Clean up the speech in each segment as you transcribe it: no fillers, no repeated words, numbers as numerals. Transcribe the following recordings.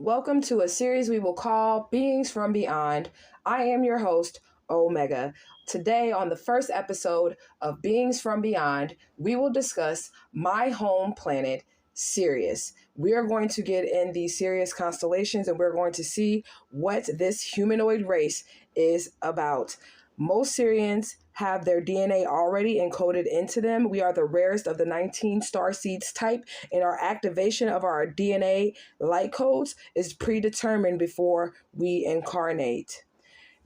Welcome to a series we will call Beings from Beyond. I am your host, Omega. Today, on the first episode of Beings from Beyond, we will discuss my home planet, Sirius. We are going to get in the Sirius constellations and we're going to see what this humanoid race is about. Most Sirians have their DNA already encoded into them. We are the rarest of the 19 starseeds type, and our activation of our DNA light codes is predetermined before we incarnate.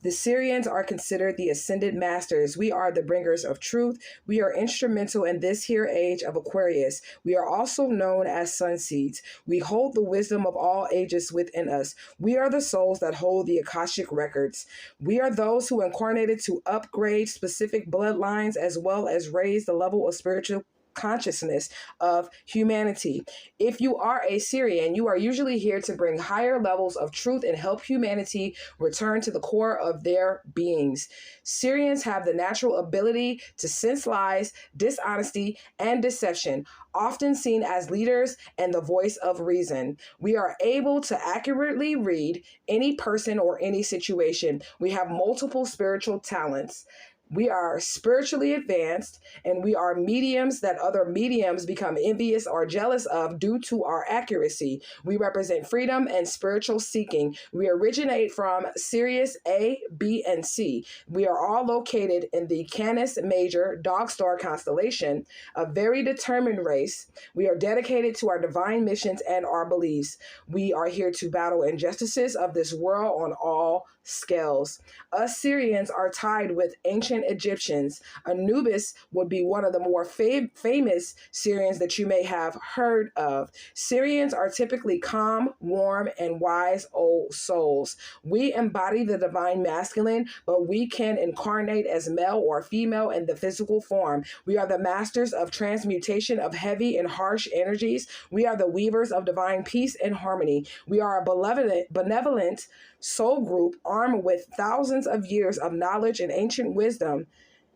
The Sirians are considered the ascended masters. We are the bringers of truth. We are instrumental in this here age of Aquarius. We are also known as sunseeds. We hold the wisdom of all ages within us. We are the souls that hold the Akashic records. We are those who incarnated to upgrade specific bloodlines as well as raise the level of spiritual consciousness of humanity. If you are a Sirian, you are usually here to bring higher levels of truth and help humanity return to the core of their beings. Sirians have the natural ability to sense lies, dishonesty, and deception, often seen as leaders and the voice of reason. We are able to accurately read any person or any situation. We have multiple spiritual talents. We are spiritually advanced, and we are mediums that other mediums become envious or jealous of due to our accuracy. We represent freedom and spiritual seeking. We originate from Sirius A, B, and C. We are all located in the Canis Major Dog Star constellation, a very determined race. We are dedicated to our divine missions and our beliefs. We are here to battle injustices of this world on all scales. Us Sirians are tied with ancient Egyptians. Anubis would be one of the more famous Sirians that you may have heard of. Sirians are typically calm, warm, and wise old souls. We embody the divine masculine, but we can incarnate as male or female in the physical form. We are the masters of transmutation of heavy and harsh energies. We are the weavers of divine peace and harmony. We are a benevolent soul group armed with thousands of years of knowledge and ancient wisdom,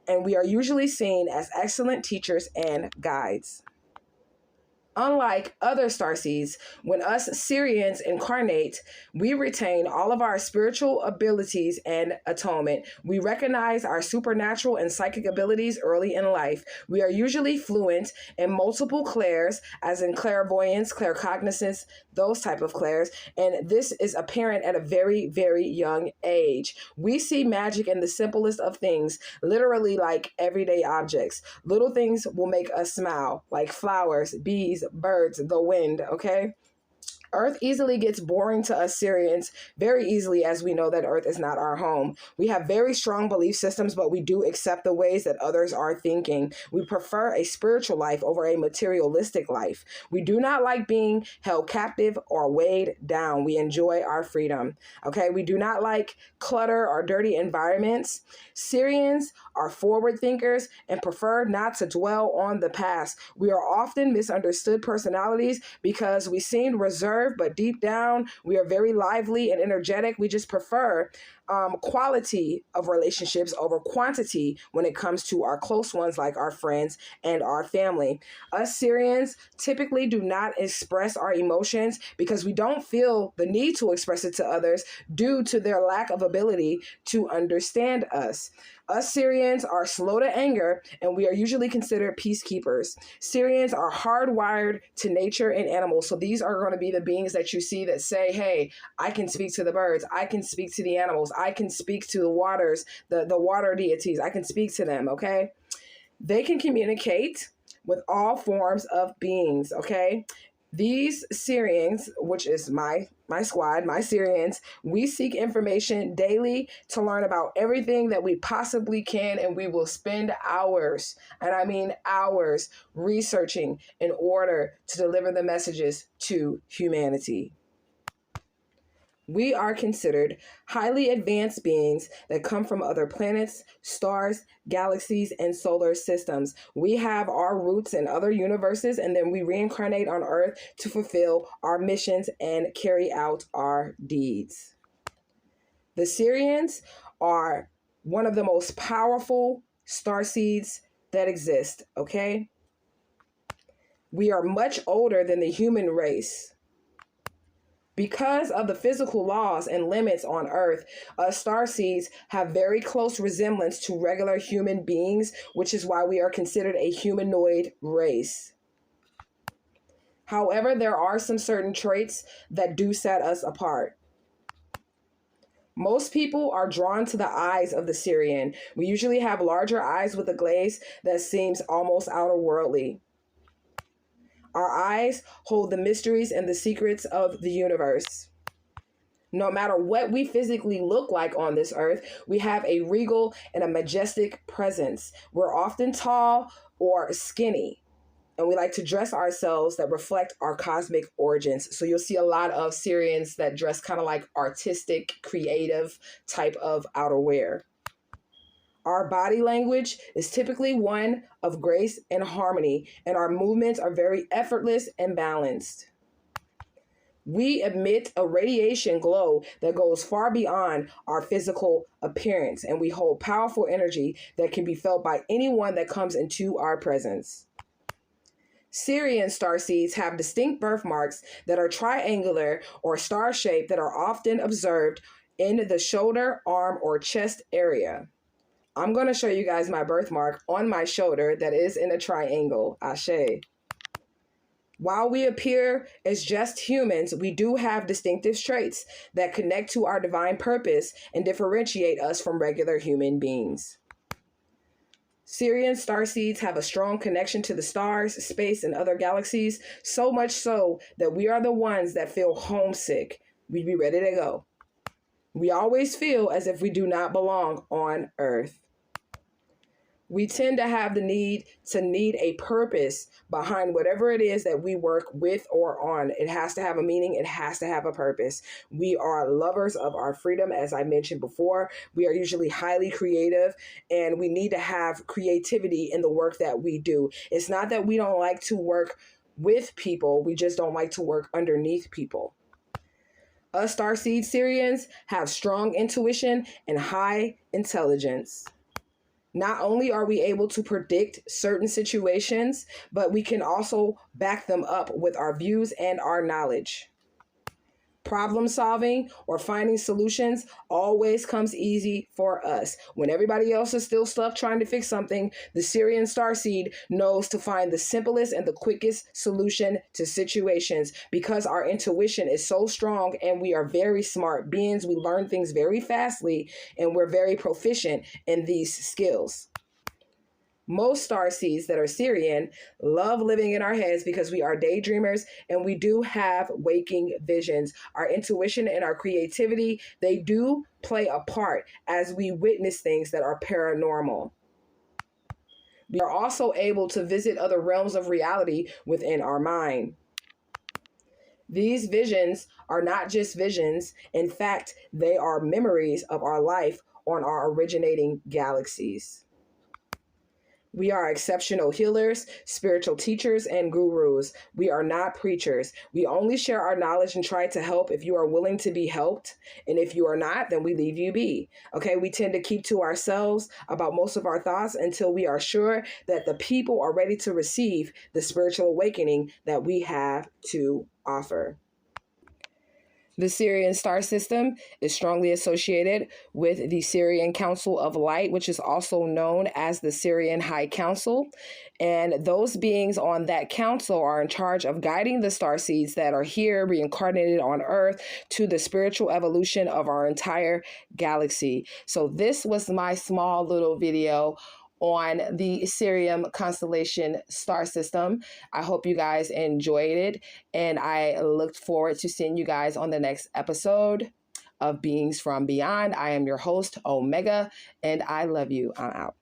and we are usually seen as excellent teachers and guides. Unlike other starseeds, when us Sirians incarnate, we retain all of our spiritual abilities and atonement. We recognize our supernatural and psychic abilities early in life. We are usually fluent in multiple clairs, as in clairvoyance, claircognizance, those type of clairs, and this is apparent at a very, very young age. We see magic in the simplest of things, literally like everyday objects. Little things will make us smile, like flowers, bees, birds, the wind, okay? Earth easily gets boring to us Sirians very easily, as we know that Earth is not our home. We have very strong belief systems, but we do accept the ways that others are thinking. We prefer a spiritual life over a materialistic life. We do not like being held captive or weighed down. We enjoy our freedom. Okay, we do not like clutter or dirty environments. Sirians are forward thinkers and prefer not to dwell on the past. We are often misunderstood personalities because we seem reserved, but deep down, we are very lively and energetic. We just prefer quality of relationships over quantity when it comes to our close ones, like our friends and our family. Us Sirians typically do not express our emotions because we don't feel the need to express it to others due to their lack of ability to understand us. Us Sirians are slow to anger, and we are usually considered peacekeepers. Sirians are hardwired to nature and animals. So these are going to be the beings that you see that say, hey, I can speak to the birds. I can speak to the animals. I can speak to the waters, the water deities. I can speak to them, okay? They can communicate with all forms of beings, okay? These Sirians, which is my squad, my Sirians, we seek information daily to learn about everything that we possibly can, and we will spend hours, and I mean hours, researching in order to deliver the messages to humanity. We are considered highly advanced beings that come from other planets, stars, galaxies, and solar systems. We have our roots in other universes, and then we reincarnate on Earth to fulfill our missions and carry out our deeds. The Sirians are one of the most powerful starseeds that exist, okay? We are much older than the human race. Because of the physical laws and limits on Earth, starseeds have very close resemblance to regular human beings, which is why we are considered a humanoid race. However, there are some certain traits that do set us apart. Most people are drawn to the eyes of the Sirian. We usually have larger eyes with a glaze that seems almost outerworldly. Our eyes hold the mysteries and the secrets of the universe. No matter what we physically look like on this earth, we have a regal and a majestic presence. We're often tall or skinny, and we like to dress ourselves that reflect our cosmic origins. So you'll see a lot of Sirians that dress kind of like artistic, creative type of outerwear. Our body language is typically one of grace and harmony, and our movements are very effortless and balanced. We emit a radiation glow that goes far beyond our physical appearance, and we hold powerful energy that can be felt by anyone that comes into our presence. Sirian starseeds have distinct birthmarks that are triangular or star-shaped that are often observed in the shoulder, arm, or chest area. I'm going to show you guys my birthmark on my shoulder that is in a triangle. Ashe. While we appear as just humans, we do have distinctive traits that connect to our divine purpose and differentiate us from regular human beings. Sirian starseeds have a strong connection to the stars, space, and other galaxies, so much so that we are the ones that feel homesick. We'd be ready to go. We always feel as if we do not belong on Earth. We tend to have the need a purpose behind whatever it is that we work with or on. It has to have a meaning. It has to have a purpose. We are lovers of our freedom, as I mentioned before. We are usually highly creative, and we need to have creativity in the work that we do. It's not that we don't like to work with people. We just don't like to work underneath people. Us starseed Sirians have strong intuition and high intelligence. Not only are we able to predict certain situations, but we can also back them up with our views and our knowledge. Problem solving or finding solutions always comes easy for us. When everybody else is still stuck trying to fix something, the Sirian starseed knows to find the simplest and the quickest solution to situations because our intuition is so strong and we are very smart beings. We learn things very fastly and we're very proficient in these skills. Most starseeds that are Sirian love living in our heads because we are daydreamers and we do have waking visions. Our intuition and our creativity, they do play a part as we witness things that are paranormal. We are also able to visit other realms of reality within our mind. These visions are not just visions. In fact, they are memories of our life on our originating galaxies. We are exceptional healers, spiritual teachers, and gurus. We are not preachers. We only share our knowledge and try to help if you are willing to be helped. And if you are not, then we leave you be. Okay, we tend to keep to ourselves about most of our thoughts until we are sure that the people are ready to receive the spiritual awakening that we have to offer. The Sirian star system is strongly associated with the Sirian Council of Light, which is also known as the Sirian High Council. And those beings on that council are in charge of guiding the starseeds that are here reincarnated on Earth to the spiritual evolution of our entire galaxy. So this was my small little video on the Sirian constellation star system. I hope you guys enjoyed it, and I look forward to seeing you guys on the next episode of Beings from Beyond. I am your host, Omega, and I love you. I'm out.